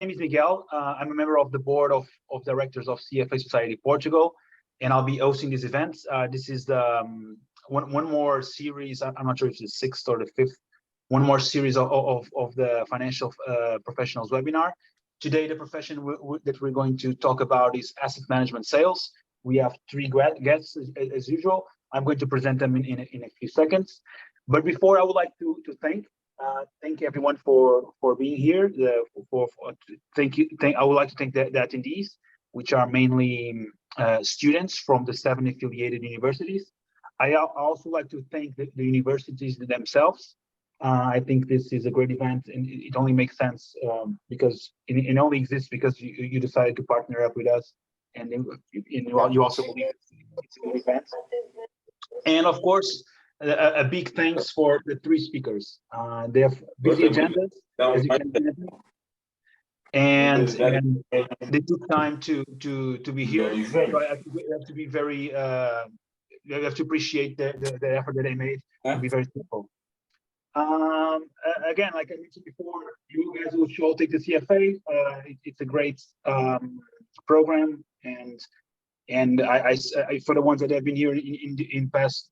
name is Miguel. I'm a member of the board of directors of CFA Society Portugal, and I'll be hosting this event. This is the one more series. I'm not sure if it's the sixth or the fifth. One more series of the financial professionals webinar. Today, the profession that we're going to talk about is asset management sales. We have three guests as usual. I'm going to present them in a few seconds. But before, I would like to thank everyone for being here. I would like to thank the attendees, which are mainly students from the 7 affiliated universities. I also like to thank the universities themselves. I think this is a great event, and it only makes sense because it only exists because you decided to partner up with us, and you also believe it's a good event. And of course, a big thanks for the three speakers. They have busy agendas, as you can imagine, and they took time to be here. So I have to be very. You have to appreciate the effort that they made to be very simple. Again, like I mentioned before, you guys will all take the CFA. It's a great program, and I for the ones that have been here in past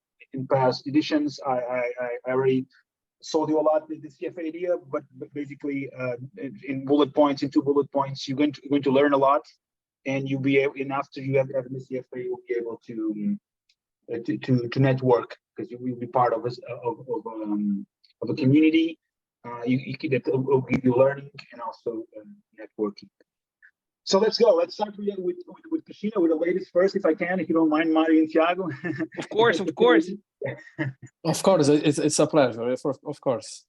editions, I already sold you a lot the CFA idea, but basically in two bullet points, you're going to learn a lot, and you'll be able, and after you have the CFA, you'll be able to network, because you will be part of a community. That will give you learning and also networking. So let's go. Let's start with Cristina, with the ladies first, if I can, if you don't mind, Mário and Tiago. Of course. Of course, it's a pleasure, of course.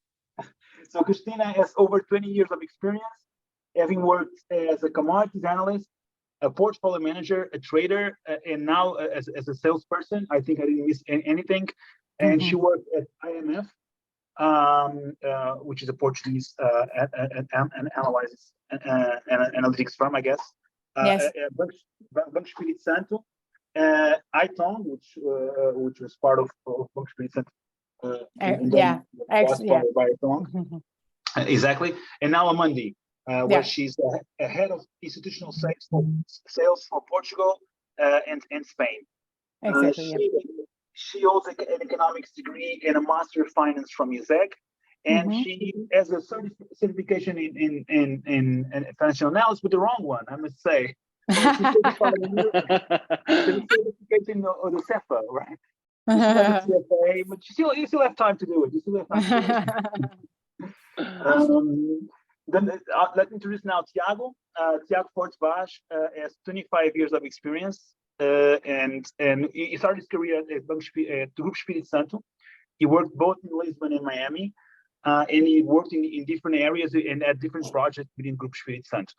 So Cristina has over 20 years of experience, having worked as a commodities analyst, a portfolio manager, a trader, and now as a salesperson. I think I didn't miss anything. And she worked at IMF, which is a Portuguese analytics firm, I guess. Yes. Banco Espírito Santo, ITON, which was part of Banco Espírito Santo. By ITON. Exactly. And now Amundi, where she's a head of institutional sales for Portugal and Spain. Exactly. She holds an economics degree and a master of finance from USEG, and she has a certification in financial analysis, but the wrong one, I must say. Certification of the CEFA, right? CFA, but you still have time to do it. You still have time to do it. Then let me introduce now Tiago. Tiago Forte Vaz has 25 years of experience. And he started his career at Grupo Espírito Santo. He worked both in Lisbon and Miami, and he worked in different areas and at different projects within Grupo Espírito Santo.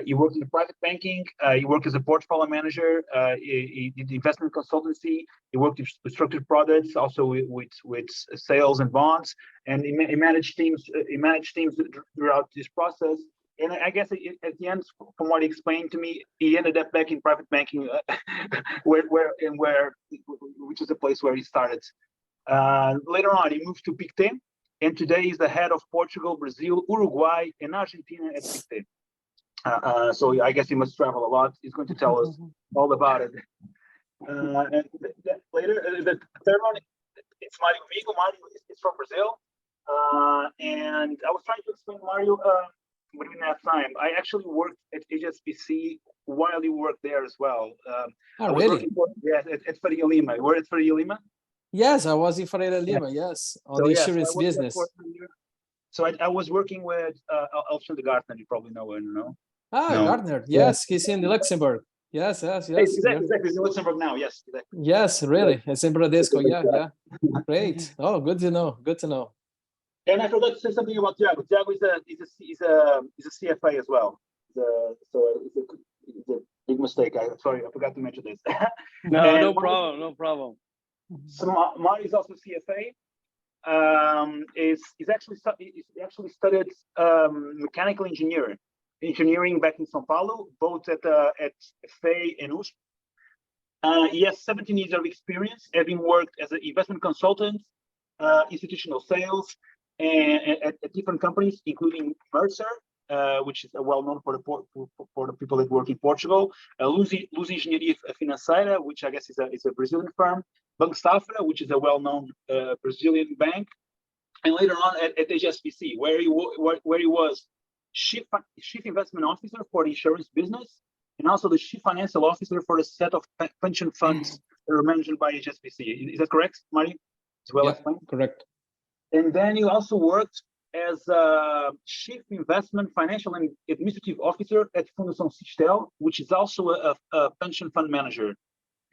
He worked in private banking. He worked as a portfolio manager. He did investment consultancy. He worked with structured products, also with sales and bonds, and he managed teams. He managed teams throughout this process. And I guess at the end, from what he explained to me, he ended up back in private banking, which is the place where he started. Later on, he moved to Pictet, and today he's the head of Portugal, Brazil, Uruguay, and Argentina at Pictet. So I guess he must travel a lot. He's going to tell us all about it. And later, the third one, it's Mário Amigo. Mário is from Brazil, and I was trying to explain Mário. We didn't have time. I actually worked at HSBC while you worked there as well. Really? At Faria Lima. You were at Faria Lima? Yes, I was in Faria Lima, yes, on the insurance business. So I was working with Alexander Gartner, you probably know him, no? Gartner, yes, he's in Luxembourg. Yes. Exactly, he's in Luxembourg now, yes. Exactly. Yes, really, it's in Bradesco, yeah. Great. Oh, good to know. And I forgot to say something about Tiago. Tiago is a CFA as well. So it's a big mistake. Sorry, I forgot to mention this. No problem. So Mário is also CFA. He's actually studied mechanical engineering back in São Paulo, both at FEI and USP. He has 17 years of experience, having worked as an investment consultant, institutional sales, and at different companies, including Mercer, which is well known for the people that work in Portugal. Luz Engenharia Financeira, which I guess is a Brazilian firm. Banco Safra, which is a well-known Brazilian bank. And later on at HSBC, where he was chief investment officer for the insurance business, and also the chief financial officer for a set of pension funds that are managed by HSBC. Is that correct, Mário? As well explained? Correct. And then you also worked as chief investment, financial, and administrative officer at Fundação Sistel, which is also a pension fund manager.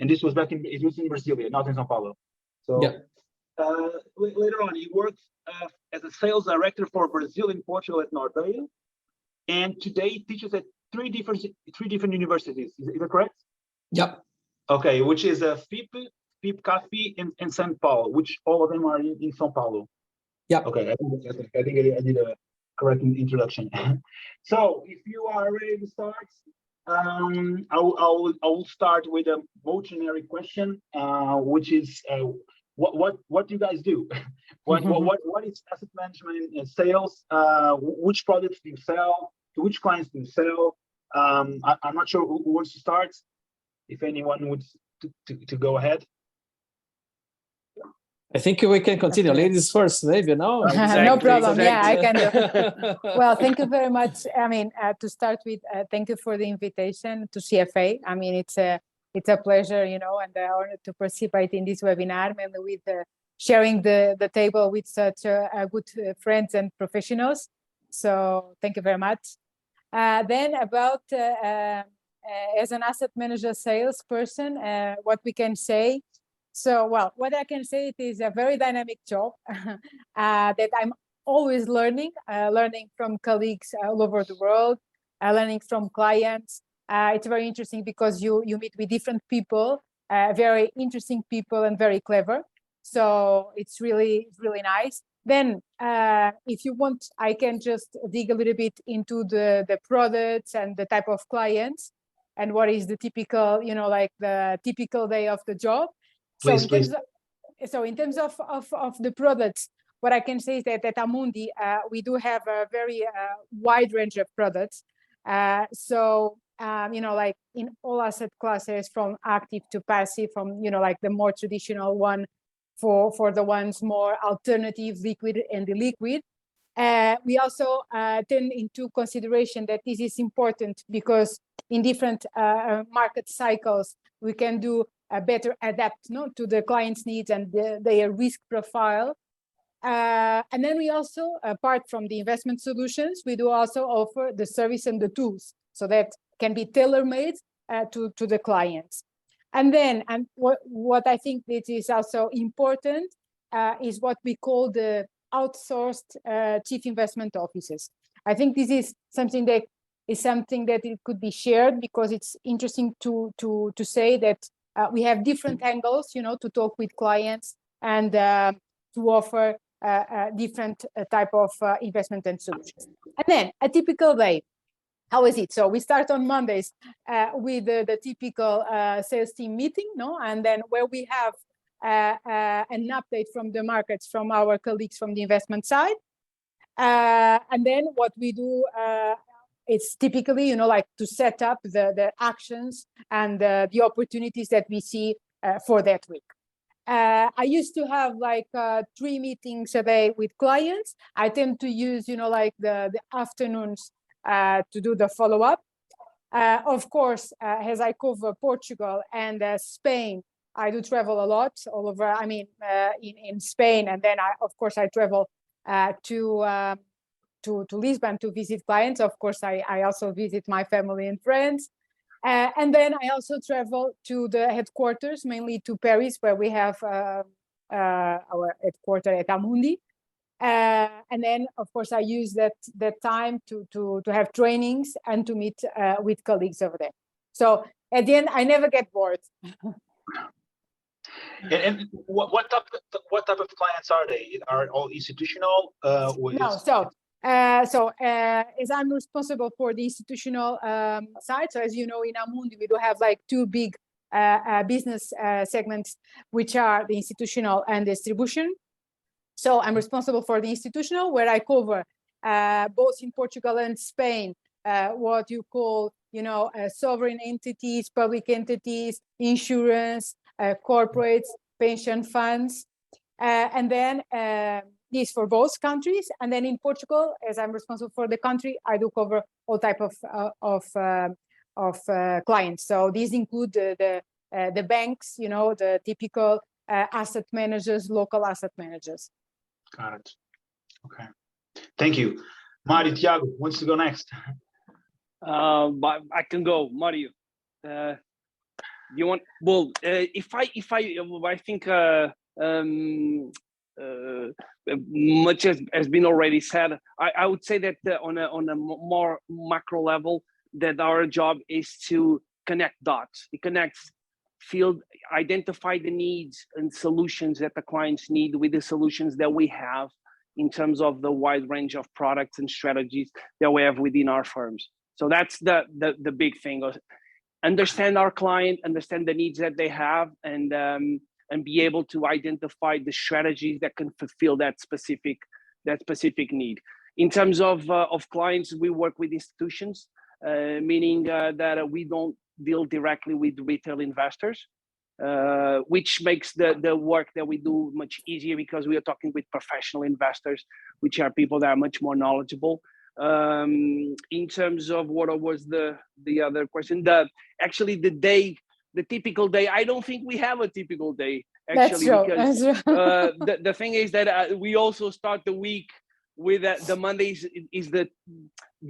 And this was it was in Brasilia, not in São Paulo. So later on, he worked as a sales director for Brazil and Portugal at Nordea. And today he teaches at three different universities. Is that correct? Yep. Okay, which is FIP, CAFI, and São Paulo, which all of them are in São Paulo. Yeah. Okay, I think I did a correct introduction. So if you are ready to start, I will start with a more generic question, which is what do you guys do? What is asset management and sales? Which products do you sell? To which clients do you sell? I'm not sure who wants to start. If anyone would to go ahead. I think we can continue. Okay. Ladies first, maybe, no? Exactly, No problem. Yeah, I exactly. can do. Well, thank you very much. I mean, to start with, thank you for the invitation to CFA. I mean, it's a pleasure, and an honor to participate in this webinar, mainly with sharing the table with such good friends and professionals. So thank you very much. Then about as an asset manager salesperson, what we can say. So, well, what I can say, it is a very dynamic job that I'm always learning from colleagues all over the world, learning from clients. It's very interesting because you meet with different people, very interesting people and very clever. So it's really nice. Then, if you want, I can just dig a little bit into the products and the type of clients and what is the typical, like the typical day of the job. Please. So in terms of the products, what I can say is that at Amundi, we do have a very wide range of products. Like in all asset classes, from active to passive, from, like the more traditional one for the ones more alternative, liquid and illiquid. We also take into consideration that this is important because in different market cycles, we can do a better adapt to the client's needs and their risk profile. And then we also, apart from the investment solutions, we do also offer the service and the tools so that can be tailor-made to the clients. And then, what I think that is also important is what we call the outsourced chief investment officers. I think this is something that it could be shared because it's interesting to say that we have different angles, to talk with clients and to offer different type of investment and solutions. And then a typical day, how is it? So we start on Mondays with the typical sales team meeting, and then where we have an update from the markets from our colleagues from the investment side. And then what we do, it's typically, like to set up the actions and the opportunities that we see for that week. I used to have like 3 meetings a day with clients. I tend to use, like the afternoons to do the follow-up. Of course, as I cover Portugal and Spain, I do travel a lot all over. I mean, in Spain, and then I travel to Lisbon to visit clients. Of course, I also visit my family and friends. And then I also travel to the headquarters, mainly to Paris, where we have our headquarters at Amundi. And then, of course, I use that time to have trainings and to meet with colleagues over there. So at the end, I never get bored. And what type of clients are they? Are all institutional? No, as I'm responsible for the institutional side, so as you know, in Amundi, we do have like 2 big business segments, which are the institutional and distribution. So I'm responsible for the institutional, where I cover both in Portugal and Spain, what you call, sovereign entities, public entities, insurance, corporates, pension funds. And then this for both countries. And then in Portugal, as I'm responsible for the country, I do cover all type of clients. So these include the banks, the typical asset managers, local asset managers. Got it. Okay. Thank you. Mário, Tiago wants to go next. But I can go, Mario. You want? Well, I think much has been already said. I would say that on a more macro level, that our job is to connect dots. It connects field, identify the needs and solutions that the clients need with the solutions that we have in terms of the wide range of products and strategies that we have within our firms. So that's the big thing. Understand our client, understand the needs that they have, and be able to identify the strategies that can fulfill that specific need. In terms of clients, we work with institutions, meaning that we don't deal directly with retail investors, which makes the work that we do much easier because we are talking with professional investors, which are people that are much more knowledgeable. In terms of what was the other question, the typical day, I don't think we have a typical day, actually. That's true. The thing is that we also start the week with the Mondays is the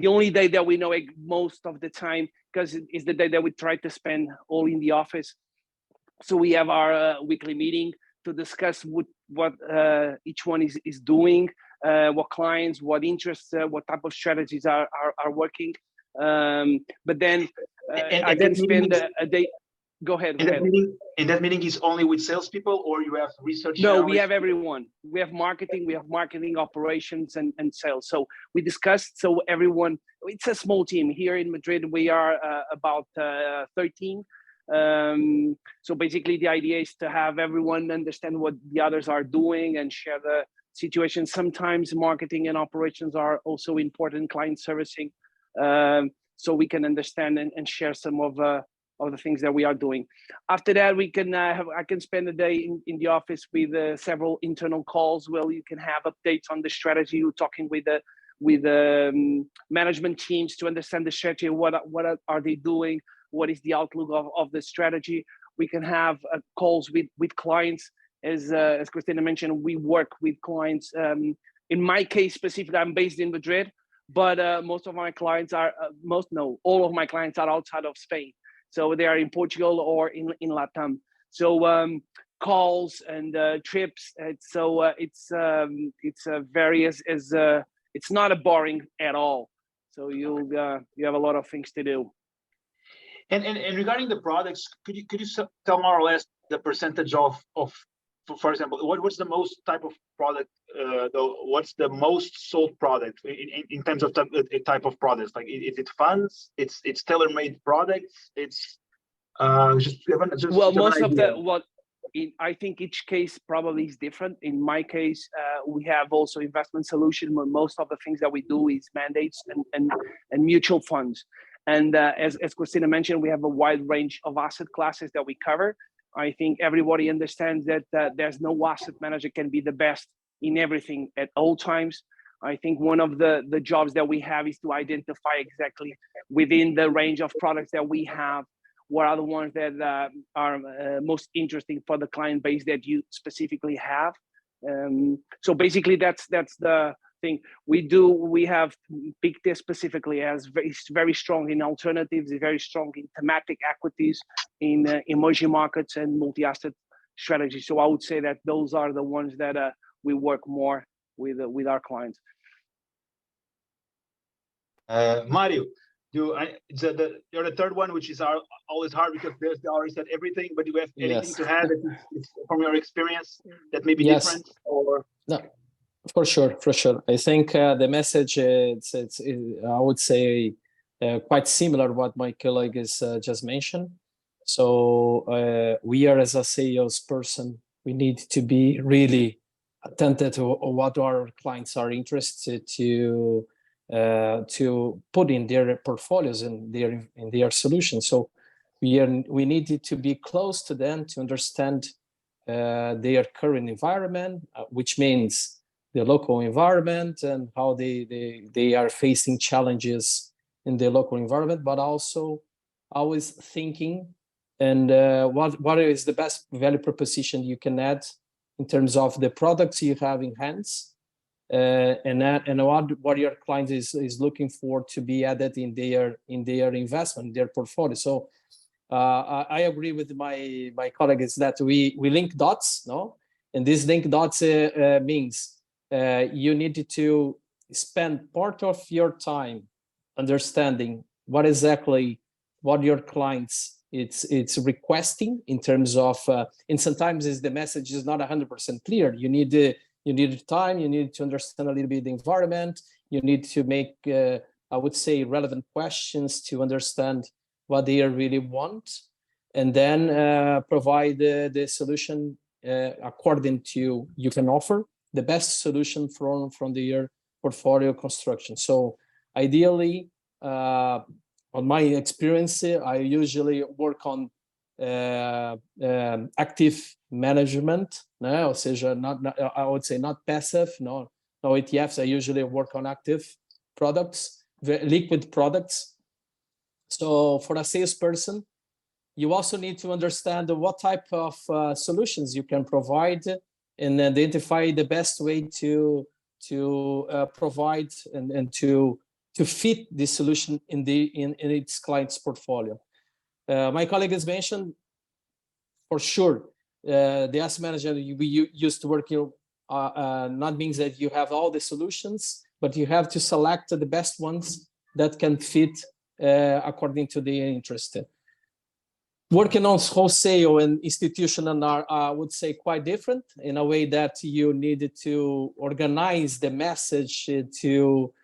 only day that we know most of the time, because it's the day that we try to spend all in the office. So we have our weekly meeting to discuss what each one is doing, what clients, what interests, what type of strategies are working. But then I can spend a day. Go ahead. And that meeting is only with salespeople, or you have research? No, we have everyone. We have marketing, operations, and sales. So we discussed. So everyone, it's a small team here in Madrid. We are about 13. So basically, the idea is to have everyone understand what the others are doing and share the situation. Sometimes marketing and operations are also important, client servicing. So we can understand and share some of the things that we are doing. After that, we can I can spend a day in the office with several internal calls where you can have updates on the strategy. You're talking with the management teams to understand the strategy. What are they doing? What is the outlook of the strategy? We can have calls with clients. As Cristina mentioned, we work with clients. In my case specifically, I'm based in Madrid, but most of my clients are all of my clients are outside of Spain. So they are in Portugal or in Latam. So calls and trips. It's various. It's not boring at all. So you have a lot of things to do. And regarding the products, could you tell more or less the percentage of for example, what's the most type of product? What's the most sold product in terms of type of products? Like, is it funds? It's tailor-made products. It's just well, most of I think each case probably is different. In my case, we have also investment solution, where most of the things that we do is mandates and mutual funds. And as Cristina mentioned, we have a wide range of asset classes that we cover. I think everybody understands that there's no asset manager can be the best in everything at all times. I think one of the jobs that we have is to identify exactly within the range of products that we have, what are the ones that are most interesting for the client base that you specifically have. So basically, that's the thing we do. We have picked this specifically as very strong in alternatives, very strong in thematic equities, in emerging markets and multi-asset strategies. So I would say that those are the ones that we work more with our clients. Mario, you're the third one, which is always hard because there's already said everything. But do you have anything to add from your experience that may be different? Or no, for sure. I think the message it's I would say quite similar what my colleague has just mentioned. So we are, as a salesperson, we need to be really attentive to what our clients are interested to put in their portfolios and in their solutions. So we needed to be close to them to understand their current environment, which means the local environment and how they are facing challenges in the local environment, but also always thinking and what is the best value proposition you can add in terms of the products you have in hands, and what your client is looking for to be added in their investment, their portfolio. So I agree with my colleagues that we link dots, no? And this link dots means you need to spend part of your time understanding what your clients it's requesting in terms of and sometimes the message is not 100% clear. You need time, you need to understand a little bit the environment, you need to make I would say relevant questions to understand what they really want, and then provide the solution according to you can offer the best solution from their portfolio construction. So ideally, on my experience, I usually work on active management, ou seja, I would say not passive, no ETFs. I usually work on active products, liquid products. So for a salesperson, you also need to understand what type of solutions you can provide and identify the best way to provide and to fit this solution in its client's portfolio. My colleague has mentioned, for sure, the asset manager we used to work here not means that you have all the solutions, but you have to select the best ones that can fit according to the interest. Working on wholesale and institutional are, I would say, quite different in a way that you needed to organize the message to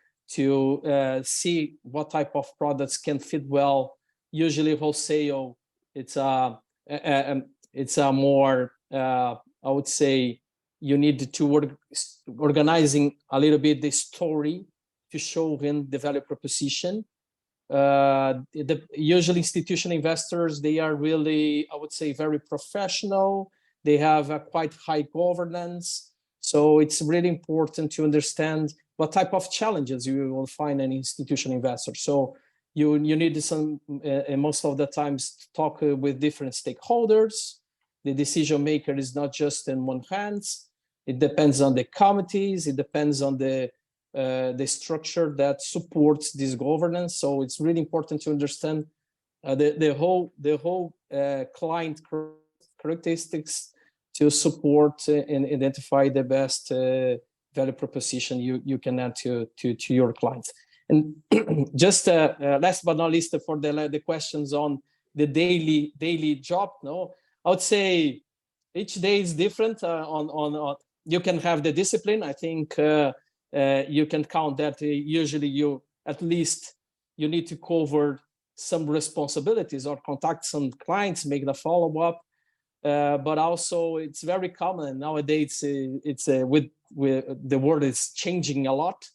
see what type of products can fit well. Usually wholesale, it's a more, I would say, you need to work organizing a little bit the story to show him the value proposition. Usually institutional investors, they are really, I would say, very professional. They have a quite high governance. So it's really important to understand what type of challenges you will find in institutional investors. So you need some, most of the times, to talk with different stakeholders. The decision maker is not just in one hands. It depends on the committees. It depends on the structure that supports this governance. So it's really important to understand the whole client characteristics to support and identify the best value proposition you can add to your clients. And just last but not least, for the questions on the daily job, no, I would say each day is different. On you can have the discipline. I think you can count that usually you need to cover some responsibilities or contact some clients, make the follow-up. But also it's very common nowadays. It's with the world is changing a lot.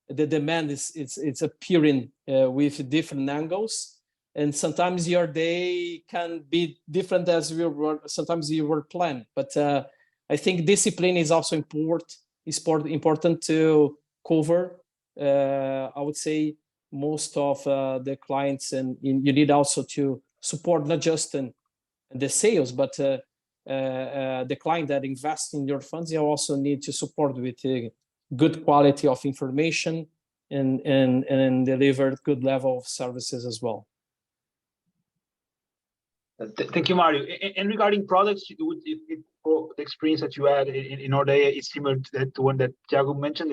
The demand it's appearing with different angles, and sometimes your day can be different as sometimes you were planned. But I think discipline is also important to cover. I would say most of the clients, and you need also to support not just in the sales, but the client that invests in your funds. You also need to support with a good quality of information and deliver good level of services as well. Thank you, Mario. And regarding products, the experience that you had in Nordea is similar to the one that Tiago mentioned,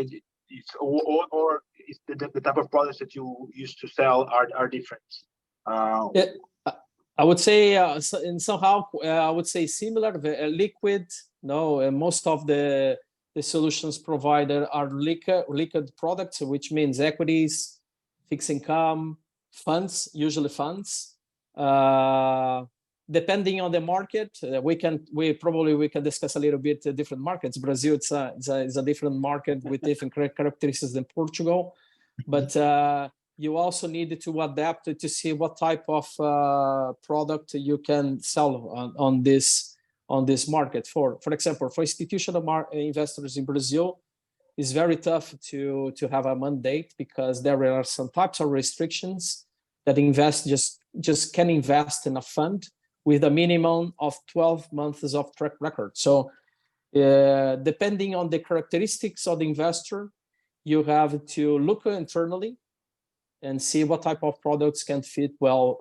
or is the type of products that you used to sell are different? Yeah, I would say somehow I would say similar. Liquid, no, most of the solutions provided are liquid products, which means equities, fixed income, funds, usually funds. depending on the market, we can discuss a little bit different markets. Brazil, it's a different market with different characteristics than Portugal, but you also need to adapt to see what type of product you can sell on this market. For example, for institutional investors in Brazil, it's very tough to have a mandate because there are some types of restrictions that just can invest in a fund with a minimum of 12 months of track record. So depending on the characteristics of the investor, you have to look internally and see what type of products can fit well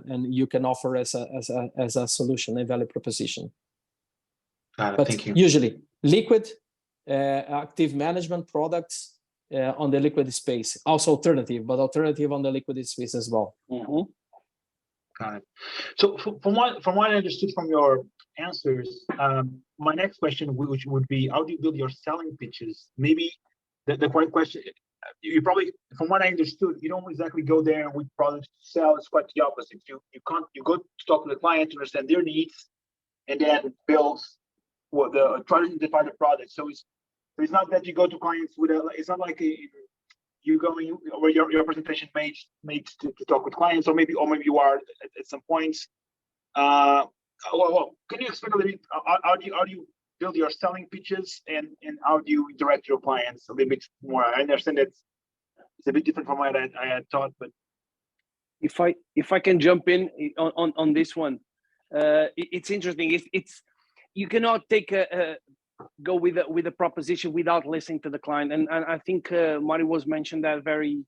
and you can offer as a solution, a value proposition. But thank you. Usually liquid, active management products on the liquid space, also alternative on the liquid space as well. Mm-hmm. Got it. So from what I understood from your answers, my next question which would be, how do you build your selling pitches? Maybe the correct question, you probably, from what I understood, you don't exactly go there with products to sell. It's quite the opposite. You go to talk to the client to understand their needs, and then build try to identify the product. So it's not that you go to clients with it's not like you going or your presentation made to talk with clients, or maybe you are at some points. Well, can you explain a little bit how do you build your selling pitches and how do you direct your clients a little bit more? I understand that it's a bit different from what I had thought, but if I can jump in on this one, it's interesting. It's you cannot go with a proposition without listening to the client, and I think Mário was mentioned that very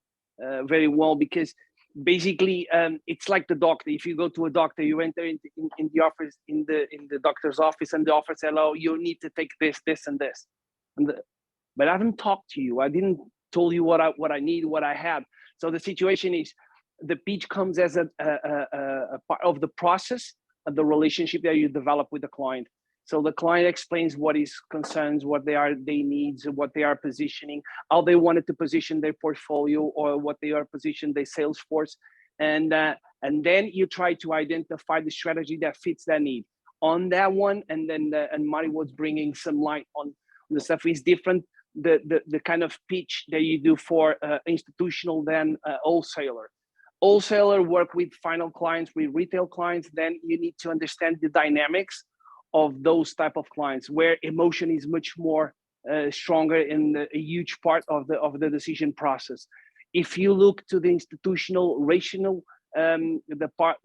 well, because basically it's like the doctor. If you go to a doctor, you enter in the office, in the doctor's office, and the officer says, "Oh, you need to take this, and this," but I haven't talked to you. I didn't told you what I need, what I have. So the situation is, the pitch comes as a part of the process of the relationship that you develop with the client. So the client explains what his concerns, what they needs, what they are positioning, how they wanted to position their portfolio, or what they are positioning their sales force, and then you try to identify the strategy that fits that need on that one. And then and Mário was bringing some light on the stuff is different. The kind of pitch that you do for institutional than wholesaler. Wholesaler work with final clients, with retail clients. Then you need to understand the dynamics of those type of clients, where emotion is much more stronger in a huge part of the decision process. If you look to the institutional rational, the part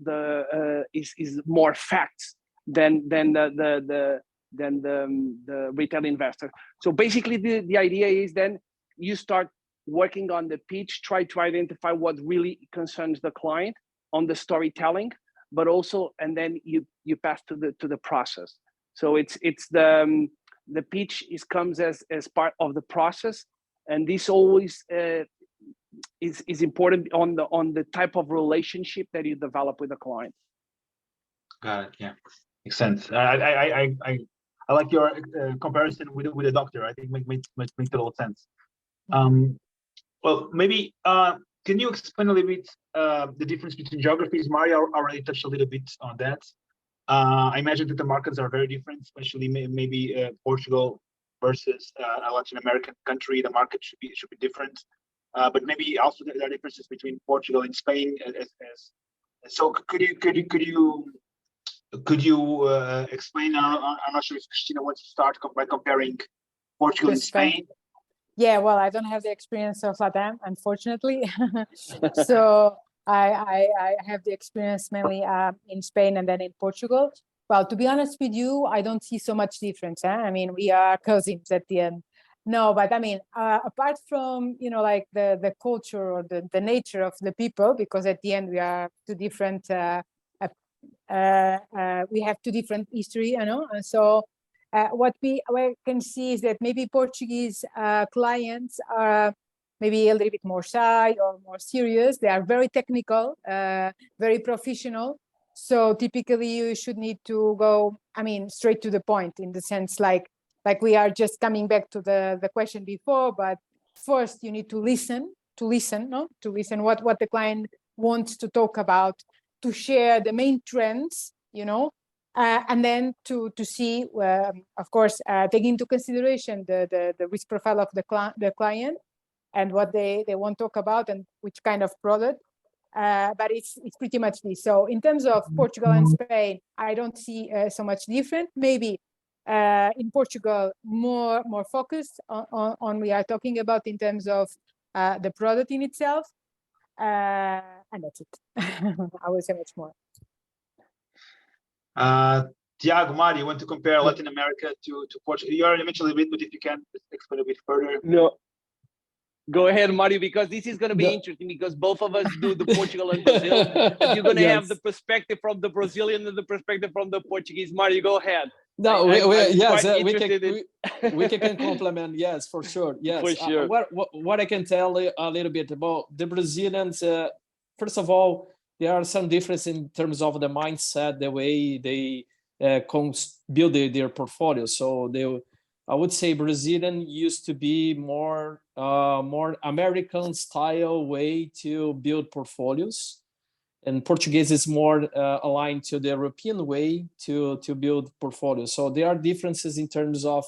is more facts than the retail investor. So basically, the idea is then you start working on the pitch, try to identify what really concerns the client on the storytelling, but also, and then you pass to the process. So it's the pitch comes as part of the process, and this always is important on the type of relationship that you develop with the client. Got it. Yeah, makes sense. I like your comparison with a doctor. I think makes total sense. Well, maybe can you explain a little bit the difference between geographies? Mário already touched a little bit on that. I imagine that the markets are very different, especially maybe Portugal versus a Latin American country. The market should be different, but maybe also there are differences between Portugal and Spain. So could you explain? I'm not sure if Cristina wants to start by comparing Portugal and Spain. Yeah, well, I don't have the experience of LATAM, unfortunately. So I have the experience mainly in Spain and then in Portugal. Well, to be honest with you, I don't see so much difference. I mean, we are cousins at the end. No, but I mean, apart from, like the culture or the nature of the people, because at the end we are two different, we have two different history, and so what we can see is that maybe Portuguese clients are maybe a little bit more shy or more serious. They are very technical, very professional. So typically you should need to go, straight to the point, in the sense like we are just coming back to the question before, but first you need to listen what the client wants to talk about, to share the main trends And then to see, of course, take into consideration the risk profile of the client and what they want to talk about and which kind of product. But it's pretty much this. So in terms of Portugal and Spain, I don't see so much different. Maybe in Portugal, more focused on we are talking about in terms of the product in itself. And that's it. I will say much more. Tiago, Mário, you want to compare Latin America to Portugal? You already mentioned a bit, but if you can explain a bit further. No. Go ahead, Mário, because this is going to be interesting because both of us do the Portugal and Brazil. And you're going to have the perspective from the Brazilian and the perspective from the Portuguese. Mário, go ahead. No, we can complement. Yes, for sure. Yes, for sure. What I can tell you a little bit about the Brazilians. First of all, there are some differences in terms of the mindset, the way they build their portfolio. So I would say Brazilian used to be more American style way to build portfolios, and Portuguese is more aligned to the European way to build portfolios. So there are differences in terms of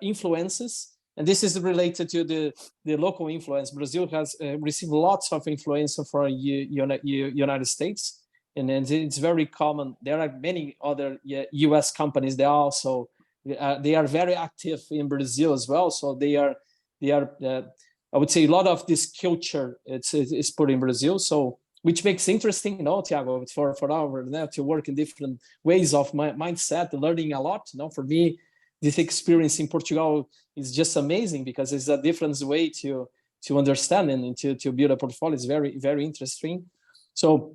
influences, and this is related to the local influence. Brazil has received lots of influence from United States, and it's very common. There are many other U.S. companies that also they are very active in Brazil as well. So they are I would say a lot of this culture is put in Brazil. So which makes interesting, Tiago, for our to work in different ways of mindset, learning a lot. For me, this experience in Portugal is just amazing because it's a different way to understand and to build a portfolio. It's very, very interesting. So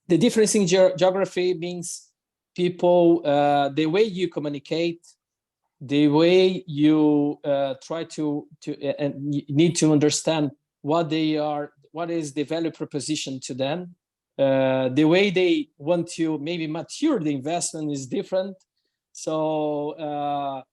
the difference in geography means people, the way you communicate, the way you try to and you need to understand what is the value proposition to them. The way they want to maybe mature the investment is different. So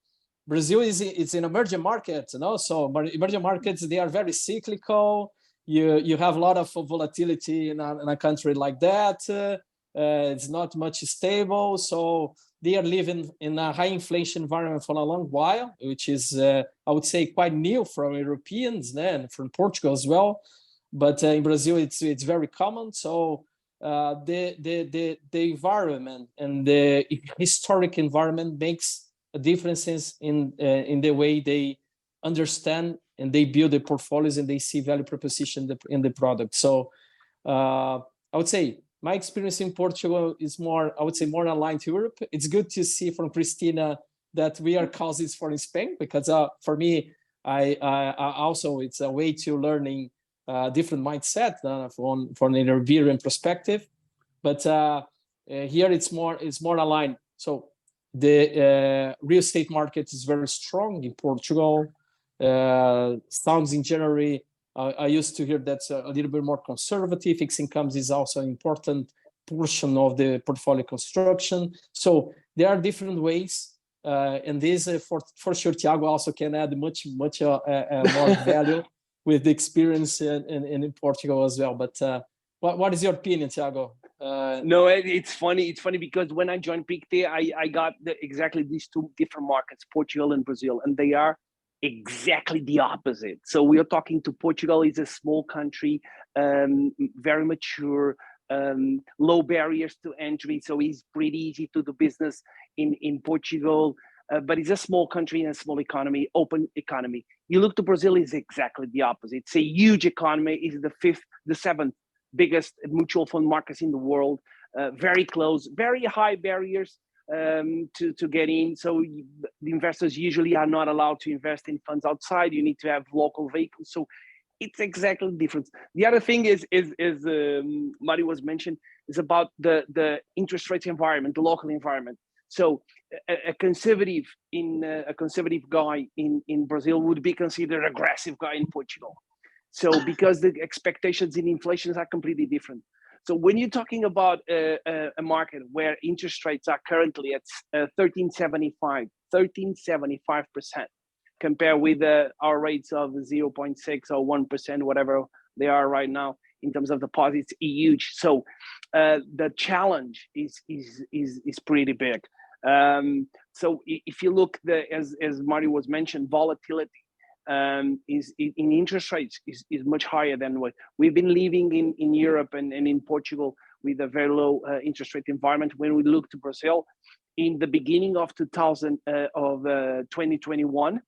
Brazil is an emerging market, so emerging markets, they are very cyclical. You have a lot of volatility in a country like that. It's not much stable. So they are living in a high inflation environment for a long while, which is, I would say, quite new from Europeans and from Portugal as well. But in Brazil, it's very common. So the environment and the historic environment makes a differences in the way they understand and they build their portfolios and they see value proposition in the product. So I would say my experience in Portugal is more aligned to Europe. It's good to see from Cristina that we are cousins for Spain, because for me, I also, it's a way to learning different mindset from an European perspective. But here it's more aligned. So the real estate market is very strong in Portugal. Sounds in January, I used to hear that's a little bit more conservative. Fixed incomes is also an important portion of the portfolio construction. So there are different ways, and this for sure Tiago also can add much more value with the experience in Portugal as well. But what is your opinion, Tiago? No, it's funny. It's funny because when I joined Pictet, I got exactly these two different markets, Portugal and Brazil, and they are exactly the opposite. So we are talking to Portugal is a small country, very mature, low barriers to entry. So it's pretty easy to do business in Portugal, but it's a small country and a small economy, open economy. You look to Brazil, is exactly the opposite. It's a huge economy. It's the seventh biggest mutual fund markets in the world, very close, very high barriers to get in. So the investors usually are not allowed to invest in funds outside. You need to have local vehicles. So it's exactly different. The other thing is Mário was mentioned, is about the interest rate environment, the local environment. So a conservative guy in Brazil would be considered an aggressive guy in Portugal. So because the expectations in inflation are completely different. So when you're talking about a market where interest rates are currently at 13.75%, compared with our rates of 0.6 or 1%, whatever they are right now, in terms of deposits is huge. So the challenge is pretty big. So if you look, as Mario was mentioned, volatility is in interest rates is much higher than what we've been living in Europe and in Portugal with a very low interest rate environment. When we look to Brazil, in the beginning of 2021,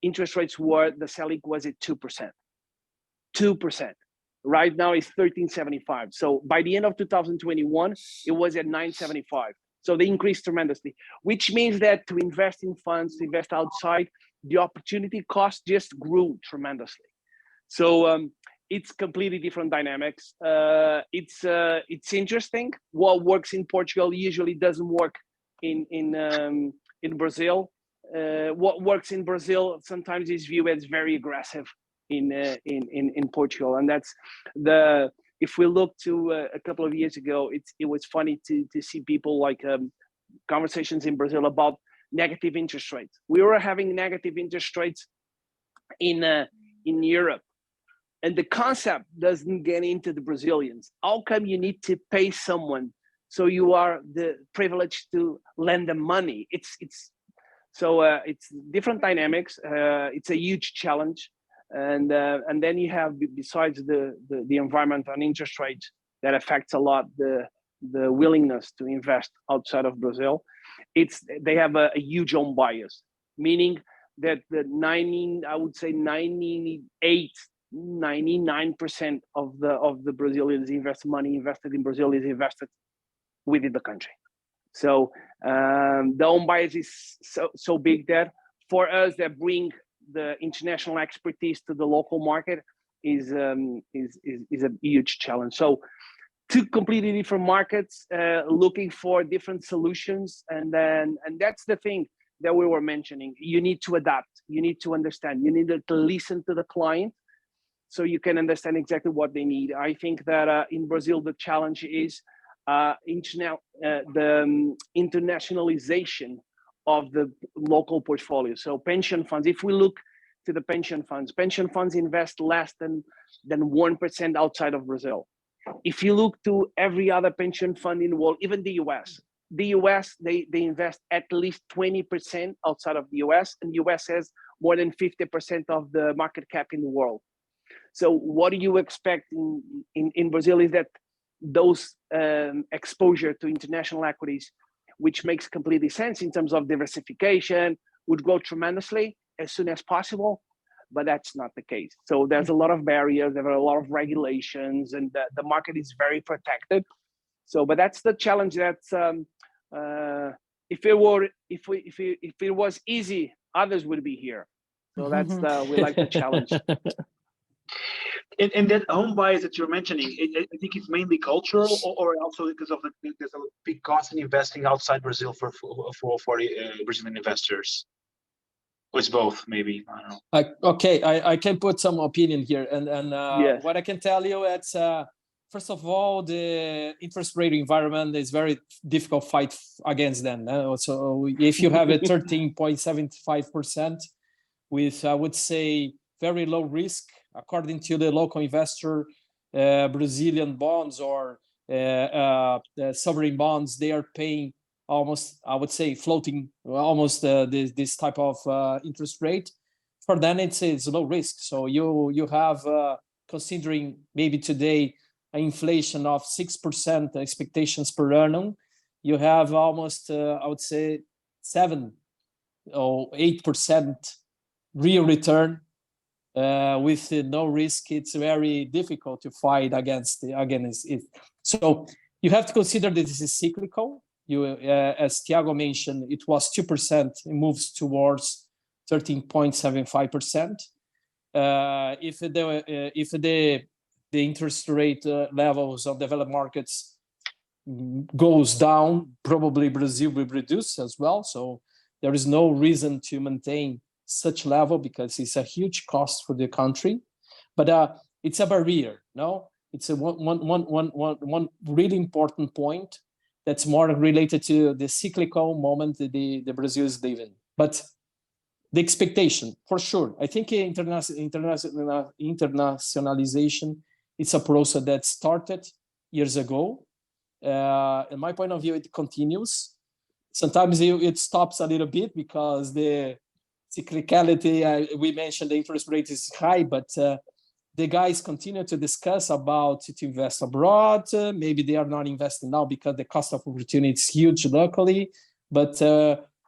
interest rates the Selic was at 2%. 2%. Right now it's 13.75. So by the end of 2021, it was at 9.75. So they increased tremendously, which means that to invest in funds, to invest outside, the opportunity cost just grew tremendously. So it's completely different dynamics. It's interesting. What works in Portugal usually doesn't work in Brazil. What works in Brazil sometimes is viewed as very aggressive in Portugal, and that's the. If we look to a couple of years ago, it was funny to see people like conversations in Brazil about negative interest rates. We were having negative interest rates in Europe, and the concept doesn't get into the Brazilians. How come you need to pay someone so you are the privileged to lend them money? It's different dynamics. It's a huge challenge. And then you have, besides the environment on interest rates, that affects a lot the willingness to invest outside of Brazil. They have a huge home bias, meaning that the 99% of the Brazilians money invested in Brazil is invested within the country. So the home bias is so big that for us that bring the international expertise to the local market is a huge challenge. So two completely different markets looking for different solutions, and that's the thing that we were mentioning. You need to adapt, you need to understand, you need to listen to the client so you can understand exactly what they need. I think that in Brazil the challenge is the internationalization of the local portfolio. So pension funds, if we look to the pension funds invest less than 1% outside of Brazil. If you look to every other pension fund in the world, even the US, they invest at least 20% outside of the US, and the US has more than 50% of the market cap in the world. So what do you expect in Brazil is that those exposure to international equities, which makes completely sense in terms of diversification, would grow tremendously as soon as possible, but that's not the case. So there's a lot of barriers, there are a lot of regulations, and the market is very protected. So, but that's the challenge. That's if it was easy, others would be here. So that's we like the challenge. And that home bias that you're mentioning, I think it's mainly cultural, or also because of there's a big cost in investing outside Brazil for Brazilian investors. Or it's both, maybe. I don't know. I can put some opinion here, and yes. What I can tell you, it's first of all, the interest rate environment is very difficult fight against them. So if you have a 13.75% with, I would say, very low risk, according to the local investor, Brazilian bonds or sovereign bonds, they are paying almost, I would say, floating almost this type of interest rate. For them, it's low risk. So you have, considering maybe today an inflation of 6% expectations per annum, you have almost, I would say, 7 or 8% real return. With no risk, it's very difficult to fight against it. So you have to consider that this is cyclical. As Tiago mentioned, it was 2%. It moves towards 13.75%. If the interest rate levels of developed markets goes down, probably Brazil will reduce as well. So there is no reason to maintain such level because it's a huge cost for the country, but it's a barrier. No, it's one really important point that's more related to the cyclical moment that the Brazil is living. But the expectation, for sure, I think internationalization it's a process that started years ago. In my point of view, it continues. Sometimes it stops a little bit because the cyclicality, we mentioned the interest rate is high, but the guys continue to discuss about to invest abroad. Maybe they are not investing now because the cost of opportunity is huge locally, but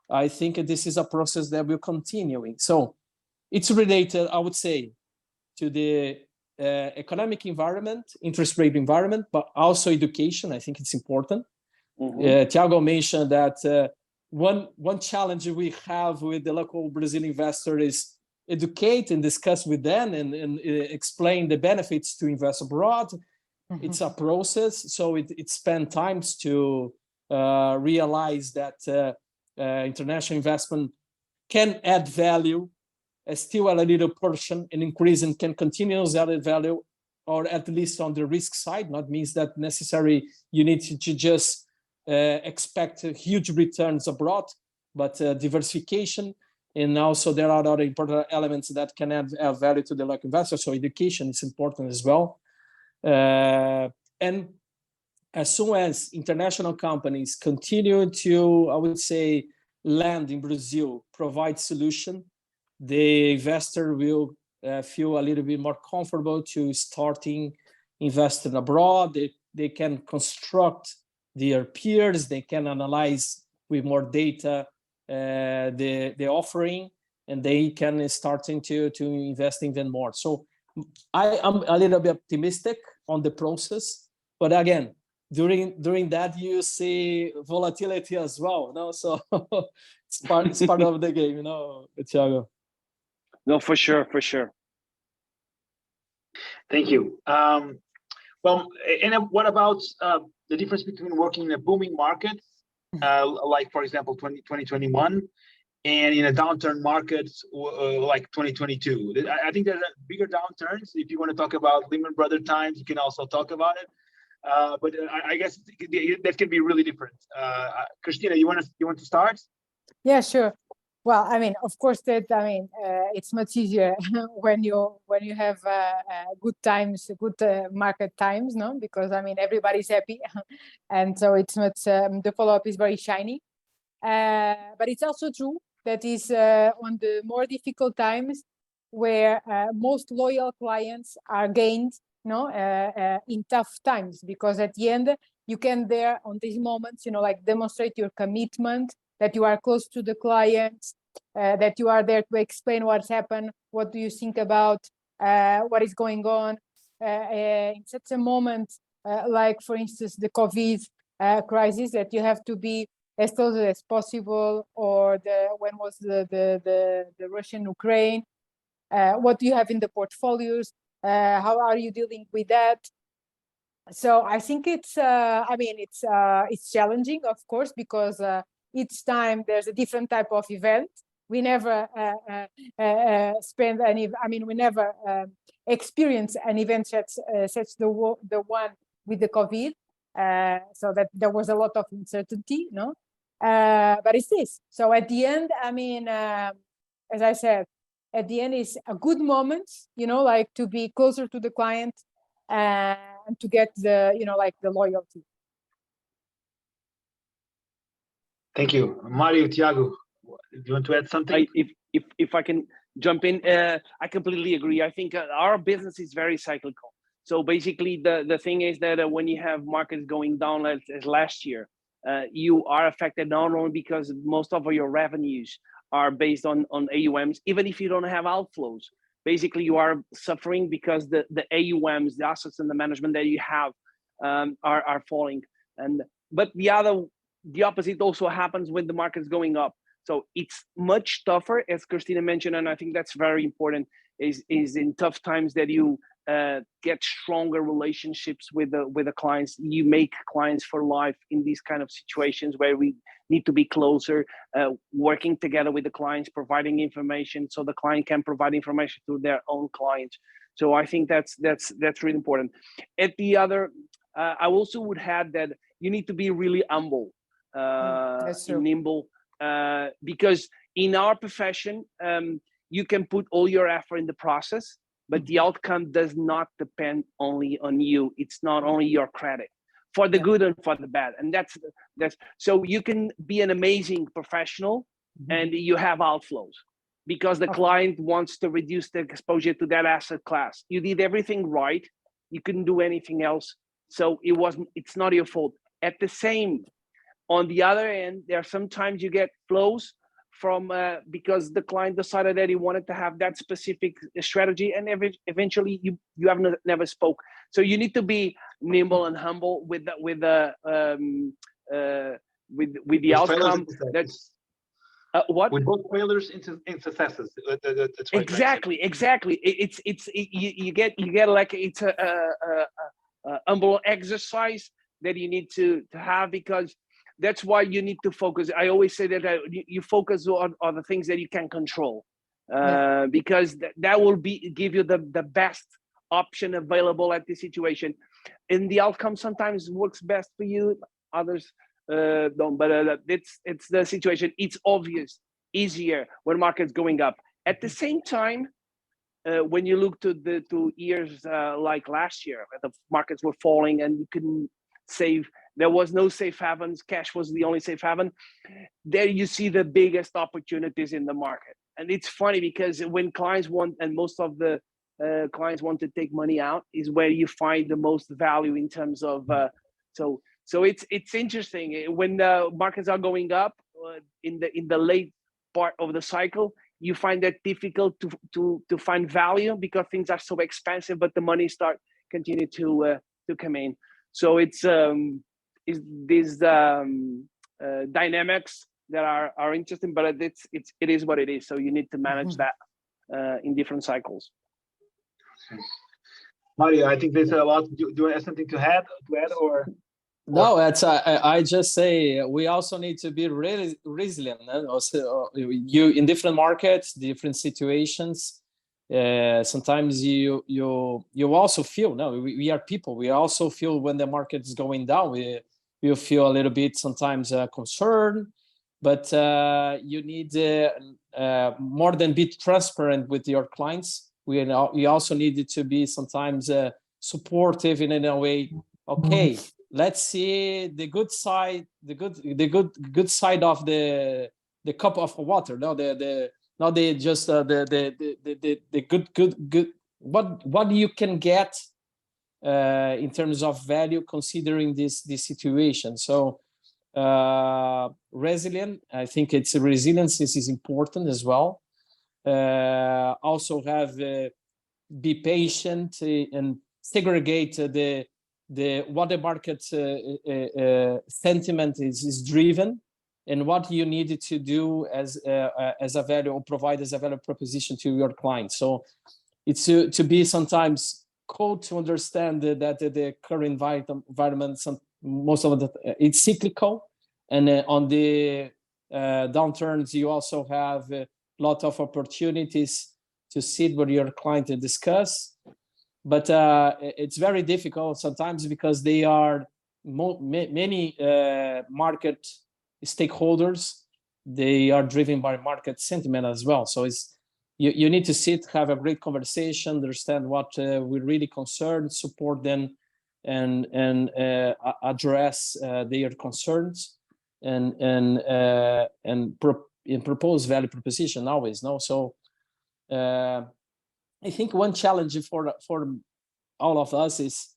I think this is a process that will continue. So it's related, I would say, to the economic environment, interest rate environment, but also education. I think it's important. Tiago mentioned that one challenge we have with the local Brazilian investor is educate and discuss with them and explain the benefits to invest abroad. It's a process, so it spends time to realize that international investment can add value, still a little portion, and increase and can continuously add value, or at least on the risk side. Not means that necessarily you need to just expect huge returns abroad, but diversification. And also there are other important elements that can add value to the local investor. So education is important as well. And as soon as international companies continue to, I would say, land in Brazil, provide solution, the investor will feel a little bit more comfortable to starting investing abroad. They can construct their peers, they can analyze with more data the offering, and they can starting to invest even more. So I am a little bit optimistic on the process, but again, during that you see volatility as well, no? So it's part of the game, Tiago. No, for sure. Thank you. Well, and what about the difference between working in a booming market, like for example 2021, and in a downturn market like 2022? I think there's bigger downturns. If you want to talk about Lehman Brothers times, you can also talk about it. But I guess that can be really different. Cristina, you want to start? Yeah, sure. Well, I mean, of course, it's much easier when you have good times, good market times, no? Because I mean, everybody's happy, and so it's much. The follow-up is very shiny, but it's also true that is on the more difficult times where most loyal clients are gained, in tough times, because at the end you can there on these moments, like demonstrate your commitment, that you are close to the clients, that you are there to explain what's happened, what do you think about what is going on in such a moment, like for instance the COVID crisis, that you have to be as close as possible, or when was the Russian-Ukraine, what do you have in the portfolios, how are you dealing with that? So I think it's challenging, of course, because each time there's a different type of event. We never we never experience an event such the one with the COVID. So that there was a lot of uncertainty, but it's this. So at the end, as I said, at the end is a good moment, like to be closer to the client and to get the, the loyalty. Thank you. Mario, Tiago, do you want to add something? If I can jump in, I completely agree. I think our business is very cyclical. So basically, the thing is that when you have markets going down as last year, you are affected not only because most of your revenues are based on AUMs, even if you don't have outflows. Basically, you are suffering because the AUMs, the assets and the management that you have are falling. But the opposite also happens when the market is going up. So it's much tougher, as Cristina mentioned, and I think that's very important, is in tough times that you get stronger relationships with the clients. You make clients for life in these kind of situations where we need to be closer, working together with the clients, providing information so the client can provide information to their own clients. So I think that's really important. At the other, I also would add that you need to be really humble, nimble, because in our profession, you can put all your effort in the process, but the outcome does not depend only on you. It's not only your credit, for the good and for the bad. And that's so you can be an amazing professional and you have outflows because the client wants to reduce the exposure to that asset class. You did everything right. You couldn't do anything else. So it's not your fault. On the other end, there are sometimes you get flows from because the client decided that he wanted to have that specific strategy, and eventually you have never spoke. So you need to be nimble and humble with the outcome. That's what with both failures into successes. That's right, exactly. You get like it's a humble exercise that you need to have, because that's why you need to focus. I always say that you focus on the things that you can control, because that will give you the best option available at the situation. And the outcome sometimes works best for you, others don't. But it's the situation. It's obvious, easier when market's going up. At the same time, when you look to years like last year, where the markets were falling and you couldn't save, there was no safe havens, cash was the only safe haven. There you see the biggest opportunities in the market. And it's funny because when clients want, and most of the clients want to take money out, is where you find the most value in terms of so it's interesting when the markets are going up in the late part of the cycle. You find that difficult to find value because things are so expensive, but the money continue to come in. So it's these dynamics that are interesting, but it is what it is. So you need to manage that in different cycles. Mario, I think there's a lot. Do you have something to add or? No, it's I just say we also need to be really resilient. Also, you in different markets, different situations. Sometimes you also feel. No, we are people. We also feel when the market is going down. We feel a little bit sometimes concerned, but you need more than be transparent with your clients. We also need to be sometimes supportive in a way. Okay. Let's see the good side, the good side of the cup of water. No, not just the good. What you can get in terms of value considering this situation. So resilient. I think resilience is important as well. Also have be patient and segregate what the market sentiment is driven, and what you need to do as a value, or provide as a value proposition to your clients. So it's to be sometimes cold to understand that the current environment, most of it's cyclical, and on the downturns you also have a lot of opportunities to sit with your client and discuss. But it's very difficult sometimes because they are many market stakeholders. They are driven by market sentiment as well. So you need to sit, have a great conversation, understand what we really concern, support them, and address their concerns, and propose value proposition always. No, so. I think one challenge for all of us is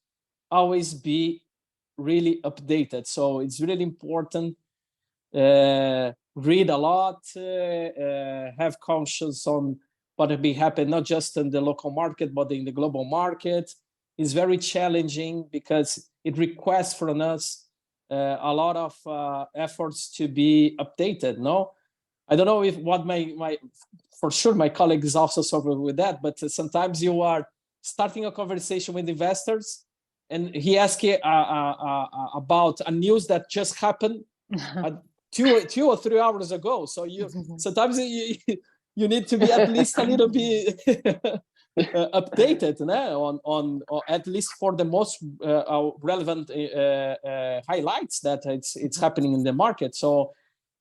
always be really updated. So it's really important. Read a lot, have conscience on what will be happening, not just in the local market, but in the global market. It's very challenging because it requests from us a lot of efforts to be updated. No, I don't know if what for sure my colleagues also suffer with that, but sometimes you are starting a conversation with investors and he asks you about a news that just happened 2 or 3 hours ago. So sometimes you need to be at least a little bit updated on or at least for the most relevant highlights that it's happening in the market. So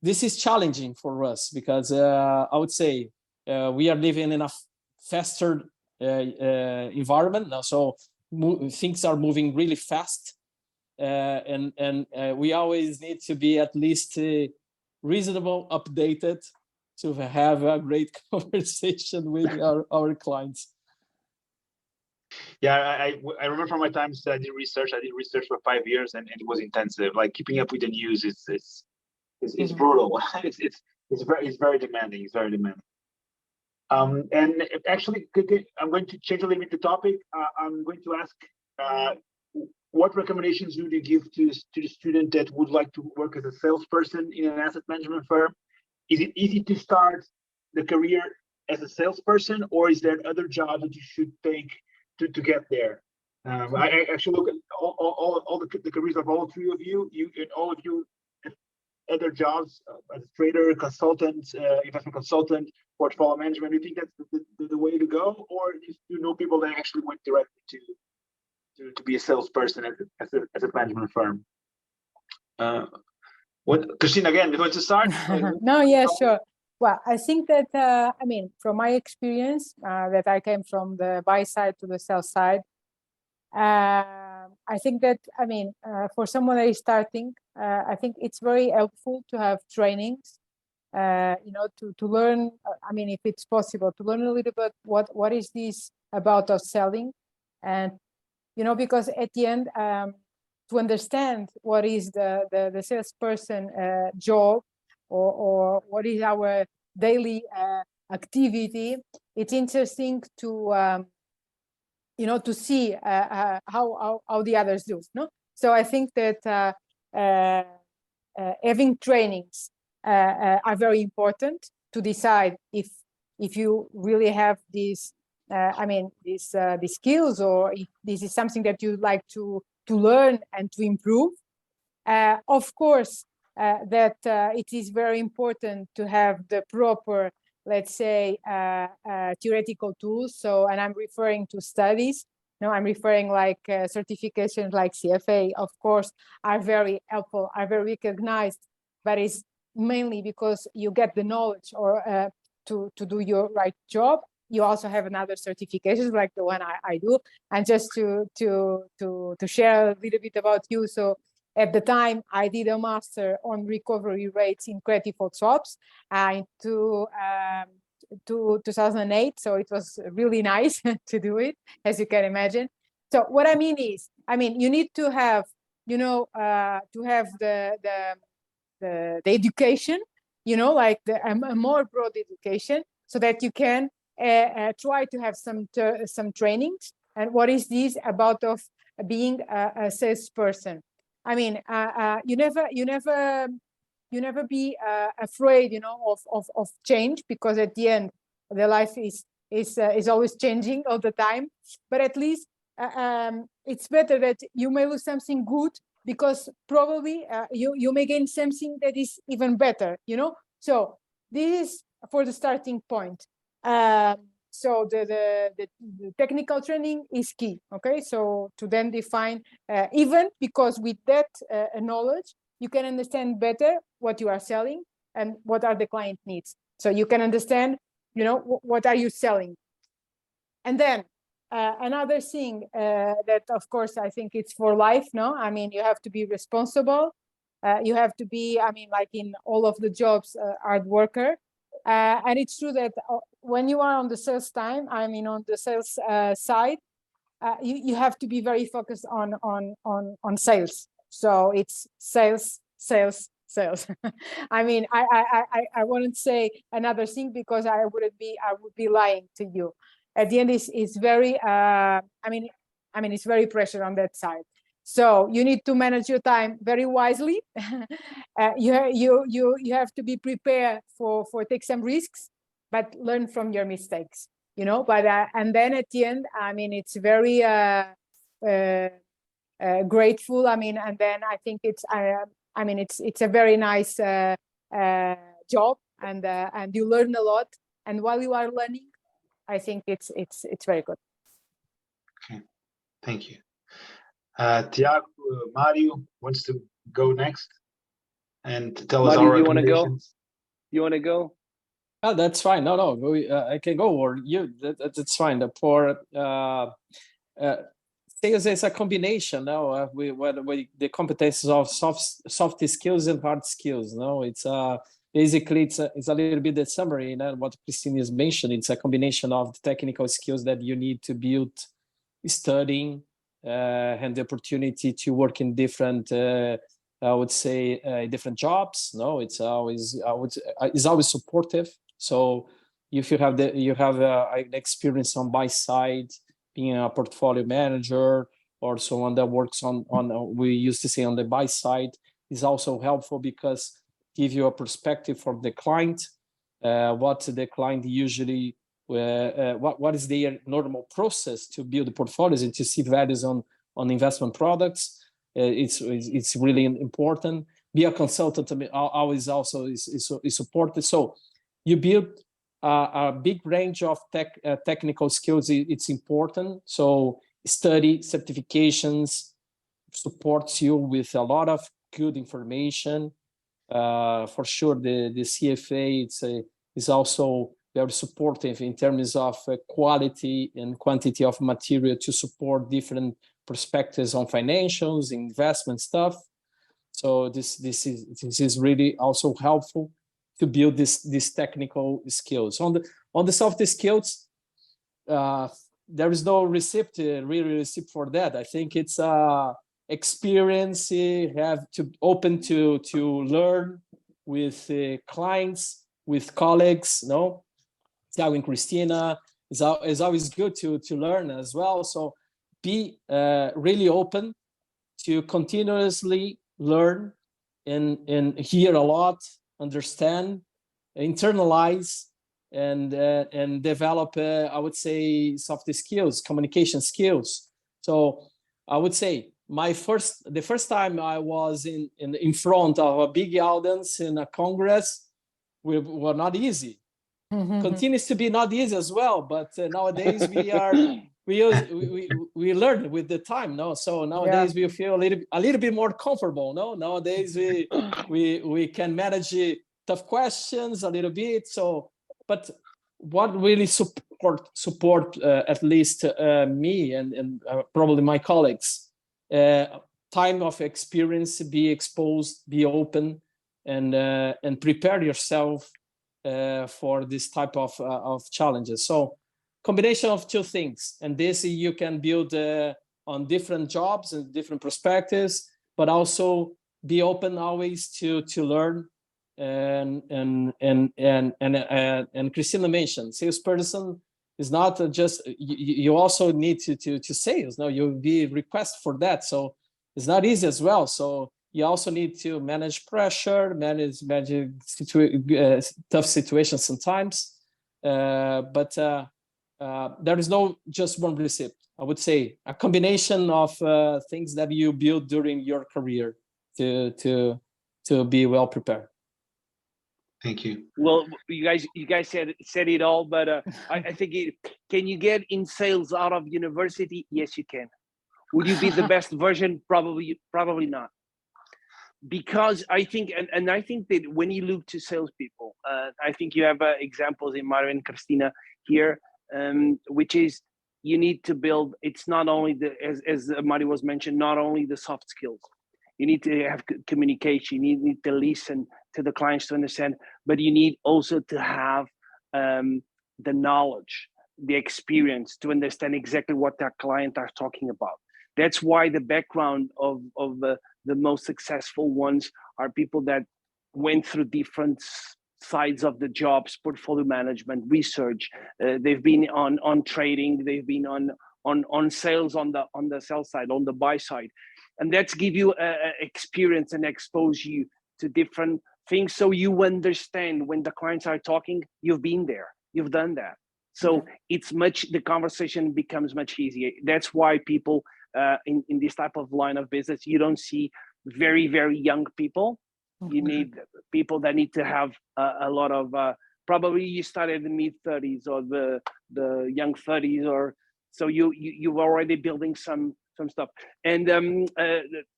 this is challenging for us because I would say we are living in a faster environment now. So things are moving really fast, and we always need to be at least reasonable, updated, to have a great conversation with our clients. Yeah, I remember from my times I did research. I did research for 5 years, and it was intensive. Like keeping up with the news is brutal. It's very demanding. It's very demanding. And actually, I'm going to change a little bit the topic. I'm going to ask, what recommendations would you give to the student that would like to work as a salesperson in an asset management firm? Is it easy to start the career as a salesperson, or is there other jobs that you should take to get there? I actually look at all the careers of all three of you. All of you have other jobs as a trader, consultant, investment consultant, portfolio management. Do you think that's the way to go, or do you know people that actually went directly to be a salesperson at a management firm? What, Cristina, again, you want to start? No, yeah, sure. Well, I think that, I mean, from my experience, that I came from the buy side to the sell side, I think that, I mean, for someone that is starting, I think it's very helpful to have trainings, you know, to learn, I mean, if it's possible, to learn a little bit what is this about us selling. And, you know, because at the end, to understand what is the salesperson job, or what is our daily activity, it's interesting to you know, to see how the others do. No, so I think that having trainings are very important to decide if you really have these I mean these skills, or if this is something that you like to learn and to improve. Of course, that it is very important to have the proper, let's say, theoretical tools. So, and I'm referring to studies. No, I'm referring like certifications like CFA, of course, are very helpful, are very recognized, but it's mainly because you get the knowledge, or to do your right job. You also have another certifications like the one I do. And just to share a little bit about you. So at the time, I did a master on recovery rates in credit default swaps to 2008. So it was really nice to do it, as you can imagine. So what I mean is, I mean, you need to have, you know, to have the education, you know, like a more broad education, so that you can try to have some trainings. And what is this about of being a salesperson? I mean, you never be afraid, you know, of change, because at the end, the life is always changing all the time. But at least it's better that you may lose something good, because probably you may gain something that is even better, you know. So this is for the starting point. So the technical training is key. Okay, so to then define, even because with that knowledge, you can understand better what you are selling and what are the client needs. So you can understand, you know, what are you selling. And then another thing that, of course, I think it's for life. No, I mean, you have to be responsible. You have to be, I mean, like in all of the jobs, hard worker. And it's true that when you are on the sales time, I mean, on the sales side, you have to be very focused on sales. So it's sales. I mean, I wouldn't say another thing, because I would be lying to you. At the end, it's very, I mean, it's very pressure on that side. So you need to manage your time very wisely. You have to be prepared for take some risks, but learn from your mistakes, you know. But and then at the end, I mean, it's very grateful. I mean, and then I think it's I mean, it's a very nice job, and you learn a lot. And while you are learning, I think it's very good. Okay, thank you. Tiago, Mário wants to go next and tell us our recommendations. You want to go? Oh, that's fine. No, I can go, or you. That's fine. Sales is a combination. No, we the competences of soft skills and hard skills. No, it's basically it's a little bit the summary. What Cristina is mentioning. It's a combination of the technical skills that you need to build, studying, and the opportunity to work in different. I would say different jobs. No, it's always it's always supportive. So if you have an experience on buy side, being a portfolio manager or someone that works on we used to say on the buy side, is also helpful because give you a perspective from the client, what the client usually what is their normal process to build the portfolios and to see values on investment products. It's really important. Be a consultant always also is supported. So you build a big range of technical skills. It's important. So study, certifications supports you with a lot of good information. For sure, the CFA is also very supportive in terms of quality and quantity of material to support different perspectives on financials, investment stuff. So this is really also helpful to build these technical skills. On the soft skills, there is no really receipt for that. I think it's experience, have to open to learn with clients, with colleagues. No, Tiago and Cristina is always good to learn as well. So be really open to continuously learn and hear a lot, understand, internalize, and develop, I would say, soft skills, communication skills. So I would say the first time I was in front of a big audience in a congress were not easy. Continues to be not easy as well, but nowadays we learn with the time. No, so nowadays we feel a little bit more comfortable. No, nowadays we can manage tough questions a little bit. So, but what really support at least me and probably my colleagues, time of experience, be exposed, be open, and prepare yourself for this type of challenges. So combination of two things, and this you can build on different jobs and different perspectives, but also be open always to learn. And Cristina mentioned, salesperson is not just you also need to sales. No, you'll be request for that, so it's not easy as well. So you also need to manage pressure, manage tough situations sometimes, but there is no just one recipe. I would say a combination of things that you build during your career to be well prepared. Thank you. Well, you guys said it all, but I think can you get in sales out of university? Yes, you can. Would you be the best version? Probably not. Because I think, and I think that when you look to salespeople, I think you have examples in Mário and Cristina here, which is you need to build. It's not only as Mário was mentioned, not only the soft skills. You need to have communication. You need to listen to the clients to understand, but you need also to have the knowledge, the experience to understand exactly what that client are talking about. That's why the background of the most successful ones are people that went through different sides of the jobs, portfolio management, research. They've been on trading. They've been on sales on the sell side, on the buy side, and that's give you experience and expose you to different things, so you understand when the clients are talking. You've been there. You've done that. So the conversation becomes much easier. That's why people in this type of line of business, you don't see very, very young people. You need people that need to have a lot of, probably you started in the mid 30s or the young 30s, or so you're already building some stuff. And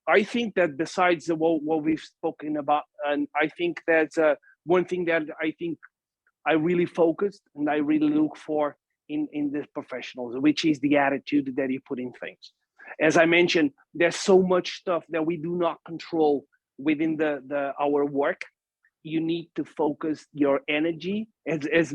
I think that besides what we've spoken about, and I think that's one thing that I think I really focused and I really look for in the professionals, which is the attitude that you put in things. As I mentioned, there's so much stuff that we do not control within our work. You need to focus your energy, as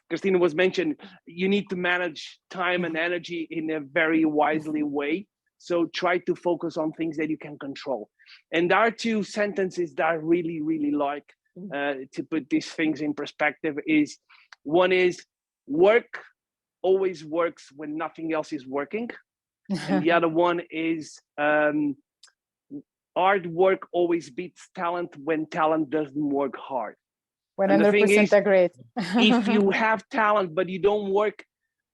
Cristina was mentioned, you need to manage time and energy in a very wisely way. So try to focus on things that you can control. And there are two sentences that I really, really like to put these things in perspective. Is one is, work always works when nothing else is working. And the other one is, hard work always beats talent when talent doesn't work hard. 100% agreed. If you have talent but you don't work,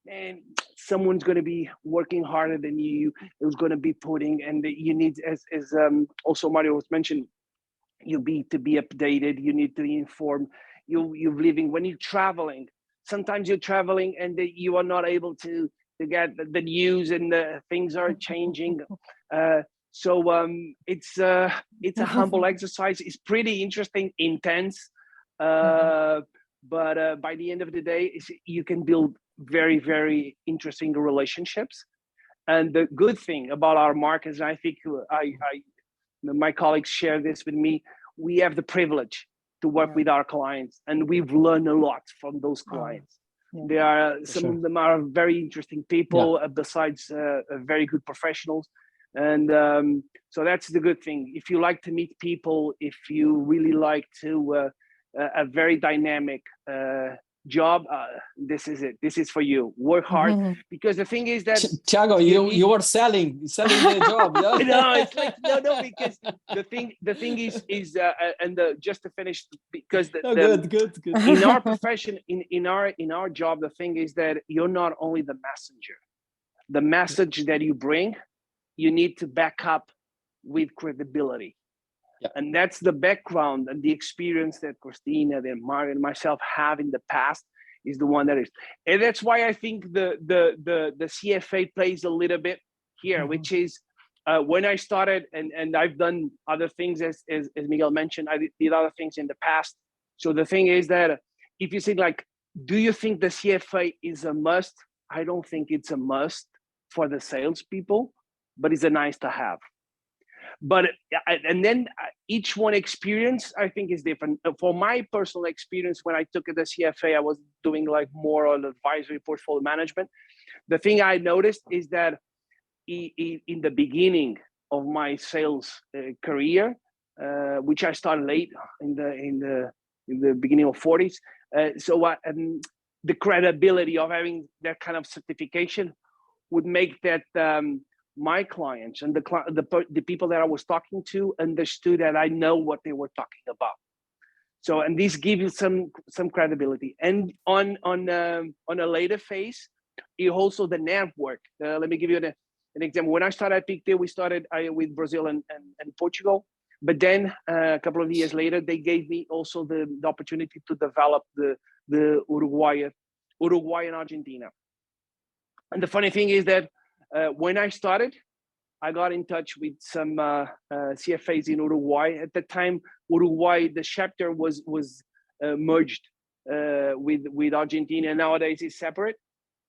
and someone's going to be working harder than you, who's going to be putting, and you need, as also Mario was mentioned, you need to be updated, you need to be informed. You're living, when you're traveling, sometimes you're traveling and you are not able to get the news, and the things are changing. So it's a humble exercise. It's pretty interesting, intense, but by the end of the day, you can build very, very interesting relationships. And the good thing about our market is, I think my colleagues share this with me, we have the privilege to work with our clients, and we've learned a lot from those clients. They are, some of them are very interesting people, besides very good professionals. And so that's the good thing. If you like to meet people, if you really like to a very dynamic job, this is it. This is for you. Work hard, because the thing is that Tiago, you are selling the job. Yeah? No, it's like no, because the thing is just to finish, because good. In our profession, in our job, the thing is that you're not only the messenger. The message that you bring, you need to back up with credibility. Yeah. And that's the background and the experience that Cristina and Mario and myself have in the past, is the one that is. And that's why I think the CFA plays a little bit here, which is when I started, and I've done other things, as Miguel mentioned, I did other things in the past. So the thing is that if you say, like, do you think the CFA is a must? I don't think it's a must for the salespeople, but it's a nice to have. But and then each one experience, I think, is different. For my personal experience, when I took the CFA, I was doing like more on advisory portfolio management. The thing I noticed is that in the beginning of my sales career, which I started late in the beginning of 40s, so the credibility of having that kind of certification would make that my clients and the people that I was talking to understood that I know what they were talking about. So, and this gives you some credibility. And on a later phase, you also the network. Let me give you an example. When I started at Pictet, we started with Brazil and Portugal. But then a couple of years later, they gave me also the opportunity to develop the Uruguay and Argentina. And the funny thing is that when I started, I got in touch with some CFAs in Uruguay. At the time, Uruguay, the chapter was merged with Argentina. Nowadays, it's separate.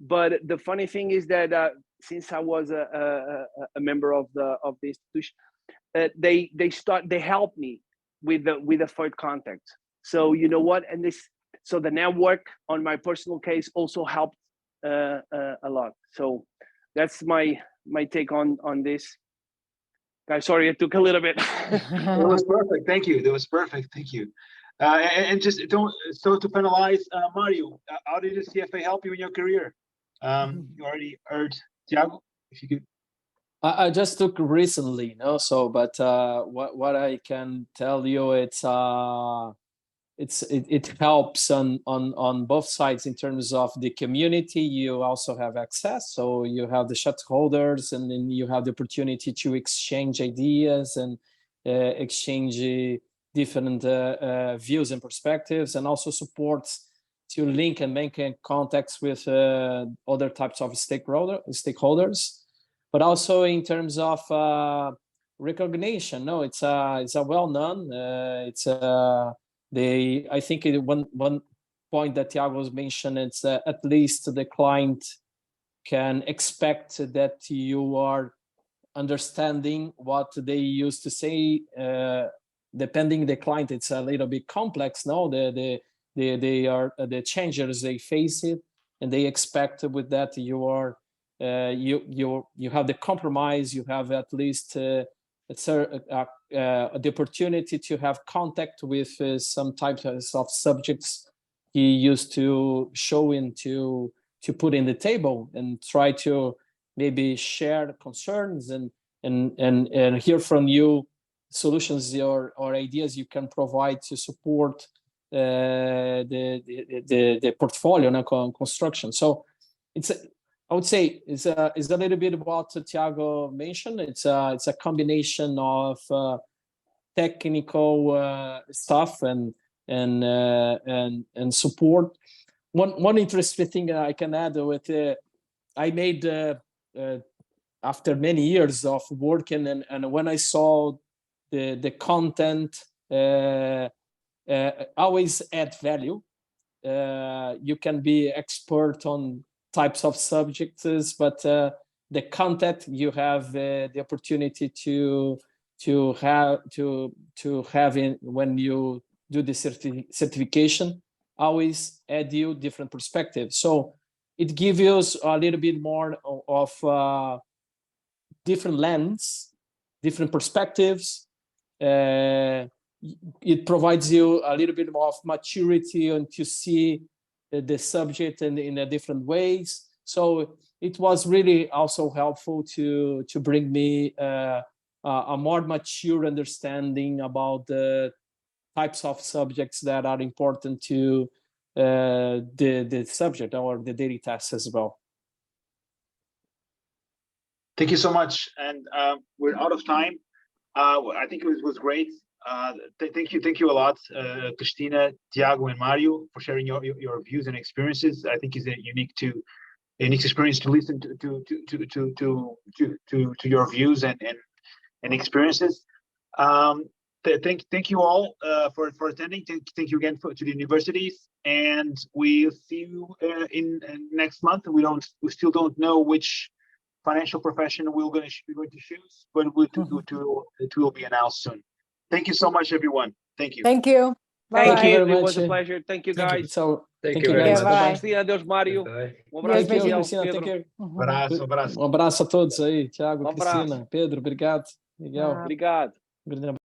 But the funny thing is that since I was a member of the institution, they helped me with the third contact. So you know what, and so the network on my personal case also helped a lot. So that's my take on this. Guys, sorry, it took a little bit. That was perfect. Thank you. That was perfect. Thank you. And just so to finalize, Mario, how did the CFA help you in your career? You already heard Tiago, if you could. I just took recently, so but what I can tell you, it helps on both sides in terms of the community. You also have access, so you have the shareholders, and then you have the opportunity to exchange ideas and exchange different views and perspectives, and also support to link and make contacts with other types of stakeholders. But also in terms of recognition, it's a well-known, I think one point that Tiago was mentioned, it's at least the client can expect that you are understanding what they used to say. Depending the client, it's a little bit complex now. They are the changers, they face it, and they expect with that you are you have the compromise. You have at least the opportunity to have contact with some types of subjects he used to show into to put in the table and try to maybe share concerns and hear from you solutions or ideas you can provide to support the portfolio construction. So I would say it's a little bit about what Tiago mentioned. It's a combination of technical stuff and support. One interesting thing I can add with I made after many years of working and when I saw the content always add value. You can be expert on types of subjects, but the content you have the opportunity to have in when you do the certification always add you different perspectives. So it gives you a little bit more of different lens, different perspectives. It provides you a little bit more of maturity and to see the subject in a different ways. So it was really also helpful to bring me a more mature understanding about the types of subjects that are important to the subject or the daily tasks as well. Thank you so much. And we're out of time. I think it was great. Thank you a lot, Cristina, Tiago, and Mario, for sharing your views and experiences. I think it's a unique experience to listen to your views and experiences. Thank you all for attending. Thank you again to the universities, and we'll see you in next month. We still don't know which financial profession we're going to choose, but it will be announced soon. Thank you so much, everyone. Thank you. Thank you. Bye. Thank you. Very much. It was a pleasure. Thank you, guys. So Thank you you very guys. much. Bye. Cristina, adeus, Mário. Thank you, Miguel, Cristina. Pedro. Thank you. Abraço. Um abraço a todos aí, Tiago, Um abraço. Cristina, Pedro, obrigado. Miguel, Obrigado. grande abraço.